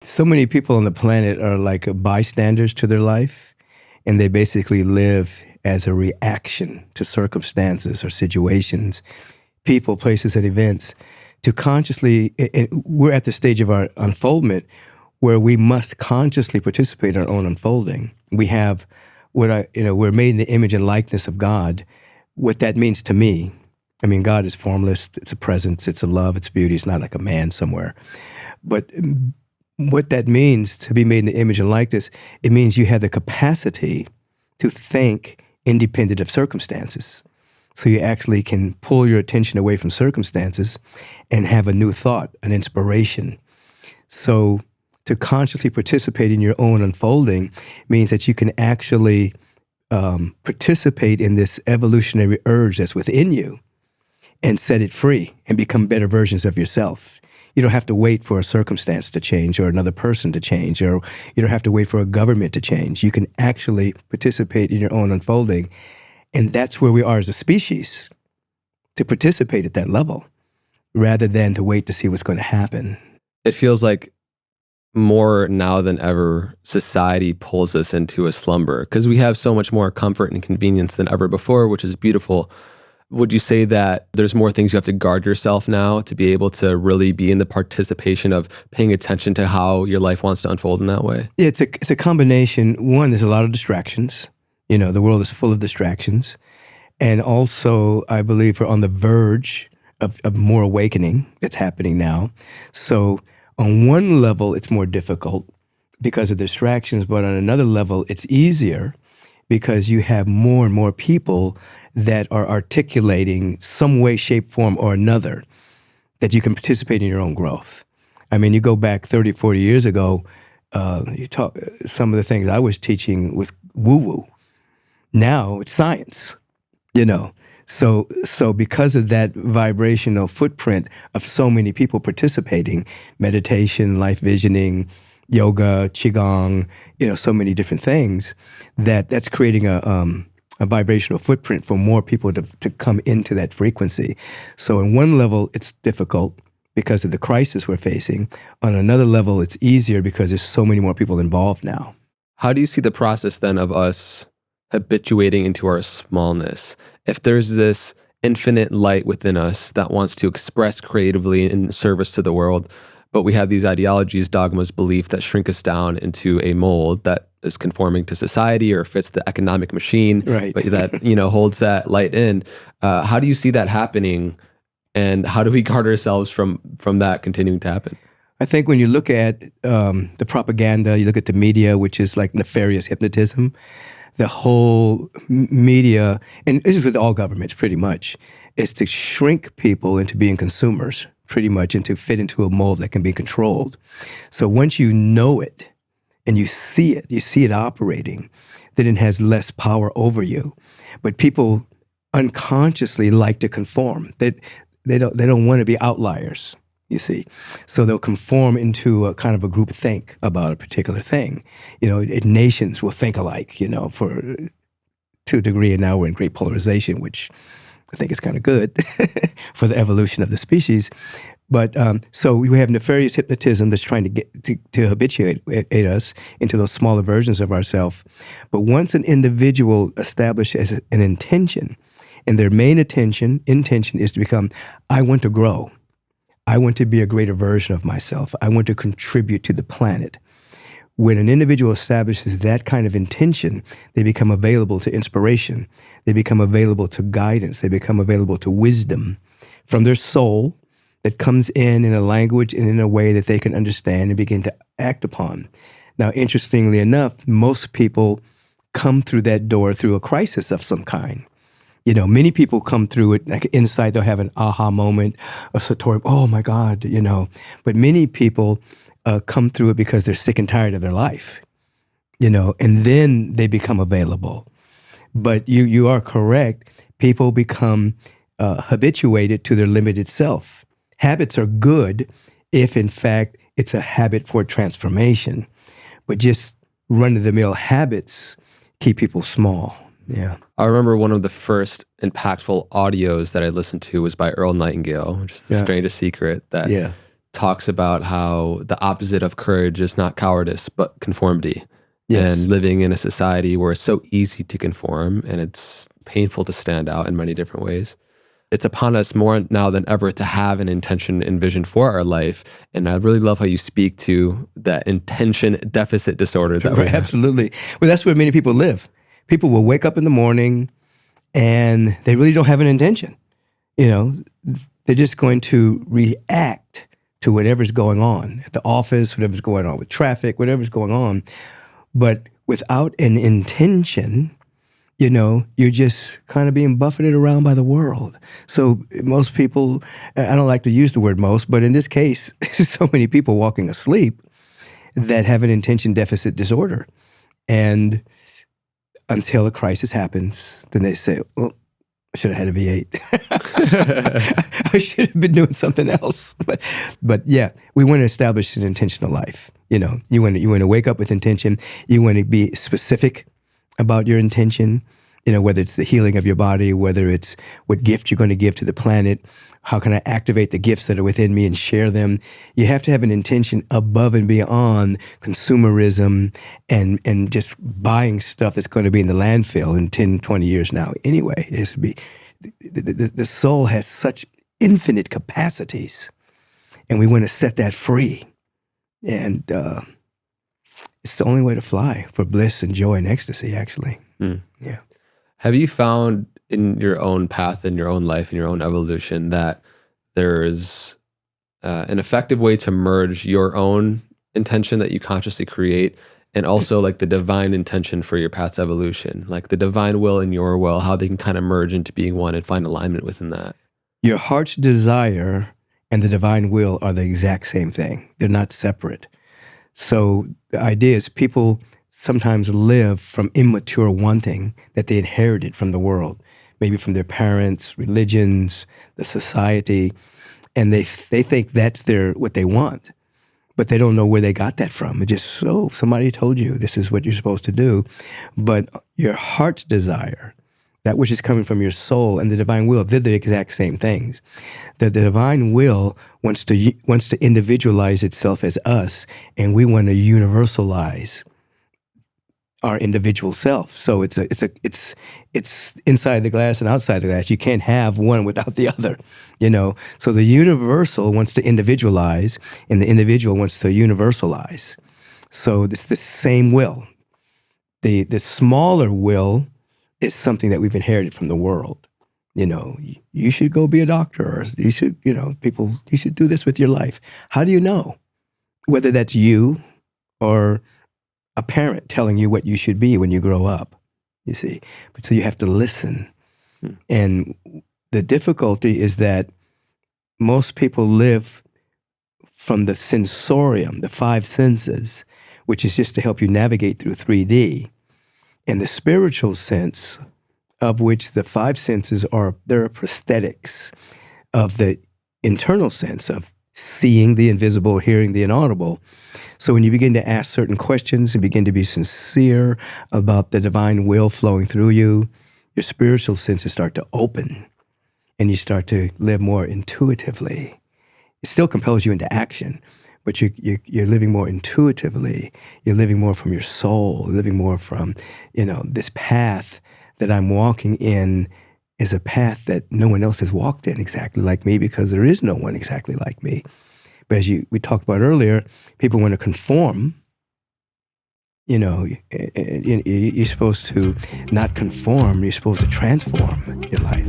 So many people on the planet are like bystanders to their life, and they basically live as a reaction to circumstances or situations, people, places, and events. To consciously, and we're at the stage of our unfoldment where we must consciously participate in our own unfolding. We have we're made in the image and likeness of God. What that means to me, I mean, God is formless. It's a presence. It's a love. It's beauty. It's not like a man somewhere. But what that means to be made in the image and likeness, it means you have the capacity to think independent of circumstances. So you actually can pull your attention away from circumstances and have a new thought, an inspiration. So to consciously participate in your own unfolding means that you can actually participate in this evolutionary urge that's within you and set it free and become better versions of yourself. You don't have to wait for a circumstance to change or another person to change, or you don't have to wait for a government to change. You can actually participate in your own unfolding. And that's where we are as a species, to participate at that level rather than to wait to see what's going to happen. It feels like more now than ever, society pulls us into a slumber because we have so much more comfort and convenience than ever before, which is beautiful. Would you say that there's more things you have to guard yourself now to be able to really be in the participation of paying attention to how your life wants to unfold in that way? Yeah, it's a combination. One, there's a lot of distractions. The world is full of distractions. And also, I believe we're on the verge of more awakening that's happening now. So on one level, it's more difficult because of distractions, but on another level, it's easier because you have more and more people that are articulating some way, shape, form, or another that you can participate in your own growth. I mean, you go back 30, 40 years ago, some of the things I was teaching was woo-woo. Now it's science, So because of that vibrational footprint of so many people participating, meditation, life visioning, yoga, qigong, so many different things, that's creating a vibrational footprint for more people to come into that frequency. So on one level, it's difficult because of the crisis we're facing. On another level, it's easier because there's so many more people involved now. How do you see the process then of us habituating into our smallness? If there's this infinite light within us that wants to express creatively in service to the world, but we have these ideologies, dogmas, belief that shrink us down into a mold that is conforming to society or fits the economic machine, right? But that holds that light in. How do you see that happening, and how do we guard ourselves from that continuing to happen? I think when you look at the propaganda, you look at the media, which is like nefarious hypnotism. The whole media, and this is with all governments pretty much, is to shrink people into being consumers, pretty much, and to fit into a mold that can be controlled. So once you know it and you see it operating, then it has less power over you. But people unconsciously like to conform. They don't want to be outliers. You see, so they'll conform into a kind of a group think about a particular thing. Nations will think alike, to a degree, and now we're in great polarization, which I think is kind of good for the evolution of the species. But so we have nefarious hypnotism that's trying to get to habituate us into those smaller versions of ourselves. But once an individual establishes an intention, and their main intention is to become, I want to grow. I want to be a greater version of myself. I want to contribute to the planet. When an individual establishes that kind of intention, they become available to inspiration. They become available to guidance. They become available to wisdom from their soul that comes in a language and in a way that they can understand and begin to act upon. Now, interestingly enough, most people come through that door through a crisis of some kind. Many people come through it, like insight, they'll have an aha moment, a satori, oh my God, But many people come through it because they're sick and tired of their life, and then they become available. But you are correct. People become habituated to their limited self. Habits are good if, in fact, it's a habit for transformation. But just run-of-the-mill habits keep people small. Yeah. I remember one of the first impactful audios that I listened to was by Earl Nightingale, which is the strangest secret that talks about how the opposite of courage is not cowardice, but conformity. Yes. And living in a society where it's so easy to conform and it's painful to stand out in many different ways. It's upon us more now than ever to have an intention and vision for our life. And I really love how you speak to that intention deficit disorder that we have. Absolutely. Well, that's where many people live. People will wake up in the morning and they really don't have an intention. They're just going to react to whatever's going on at the office, whatever's going on with traffic, whatever's going on. But without an intention, you're just kind of being buffeted around by the world. So most people, I don't like to use the word most, but in this case, so many people walking asleep that have an intention deficit disorder. And until a crisis happens, then they say, well, I should have had a V8. I should have been doing something else. But yeah, we want to establish an intentional life. You want to wake up with intention. You want to be specific about your intention, whether it's the healing of your body, whether it's what gift you're going to give to the planet, how can I activate the gifts that are within me and share them? You have to have an intention above and beyond consumerism and just buying stuff that's going to be in the landfill in 10, 20 years now. Anyway, the soul has such infinite capacities, and we want to set that free. And it's the only way to fly for bliss and joy and ecstasy, actually. Yeah. Have you found in your own path, in your own life, in your own evolution, that there's an effective way to merge your own intention that you consciously create and also like the divine intention for your path's evolution, like the divine will and your will, how they can kind of merge into being one and find alignment within that? Your heart's desire and the divine will are the exact same thing. They're not separate. So the idea is people sometimes live from immature wanting that they inherited from the world, maybe from their parents, religions, the society, and they think that's what they want, but they don't know where they got that from. It's just somebody told you this is what you're supposed to do. But your heart's desire, that which is coming from your soul, and the divine will, they're the exact same things. The divine will wants to individualize itself as us, and we want to universalize our individual self. So it's inside the glass and outside the glass. You can't have one without the other, So the universal wants to individualize, and the individual wants to universalize. So it's the same will. The smaller will is something that we've inherited from the world. You should go be a doctor, or you should, you should do this with your life. How do you know whether that's you or a parent telling you what you should be when you grow up, you see? But so you have to listen. And the difficulty is that most people live from the sensorium, the five senses, which is just to help you navigate through 3D. And the spiritual sense, of which the five senses they're prosthetics of the internal sense of seeing the invisible, hearing the inaudible. So when you begin to ask certain questions and begin to be sincere about the divine will flowing through you, your spiritual senses start to open and you start to live more intuitively. It still compels you into action, but you're living more intuitively. You're living more from your soul, living more from, this path that I'm walking in is a path that no one else has walked in exactly like me, because there is no one exactly like me. But as we talked about earlier, people want to conform. You're supposed to not conform. You're supposed to transform your life,